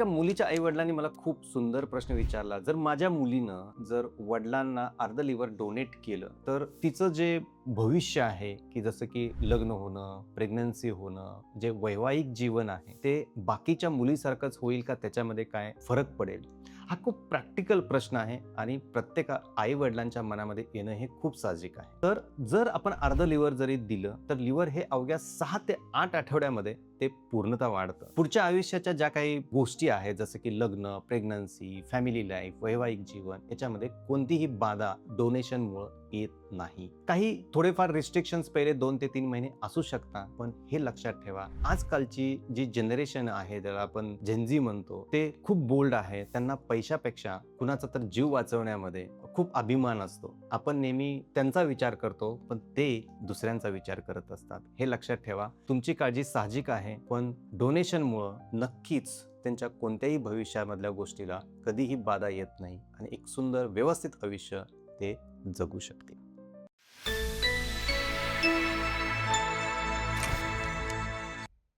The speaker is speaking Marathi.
एका मुलीच्या आई वडिलांनी मला खूप सुंदर प्रश्न विचारला, जर माझ्या मुलीनं जर वडिलांना अर्ध लिव्हर डोनेट केलं तर तिचं जे भविष्य आहे की जसं की लग्न होणं, प्रेग्नन्सी होणं, जे वैवाहिक जीवन आहे ते बाकीच्या मुलीसारखंच होईल का, त्याच्यामध्ये काय फरक पडेल? हा खूप प्रॅक्टिकल प्रश्न आहे आणि प्रत्येक आई वडिलांच्या मनामध्ये येणं हे खूप साहजिक आहे. तर जर आपण अर्ध लिव्हर जरी दिलं तर लिव्हर हे अवघ्या 6 ते 8 आठवड्यामध्ये ते पूर्णतः वाढतं. पुढच्या आयुष्याच्या ज्या काही गोष्टी आहेत जसं की लग्न, प्रेग्नन्सी, फॅमिली लाईफ, वैवाहिक जीवन याच्यामध्ये कोणतीही बाधा डोनेशनमुळे येत नाही. काही थोडेफार रिस्ट्रिक्शन्स पहिले 2 ते 3 महिने असू शकतात, पण हे लक्षात ठेवा, आजकालची जी जनरेशन आहे त्याला आपण जेनझी म्हणतो, ते खूप बोल्ड आहे. त्यांना पैशापेक्षा कुणाचा तर जीव वाचवण्यामध्ये खूप अभिमान असतो. आपण नेहमी त्यांचा विचार करतो, पण ते दुसऱ्यांचा विचार करत असतात. हे लक्षात ठेवा. तुमची काळजी साहजिक आहे, पण डोनेशनमुळे नक्कीच त्यांच्या कोणत्याही भविष्यामधल्या गोष्टीला कधीही बाधा येत नाही आणि एक सुंदर व्यवस्थित आयुष्य ते जगू शकते.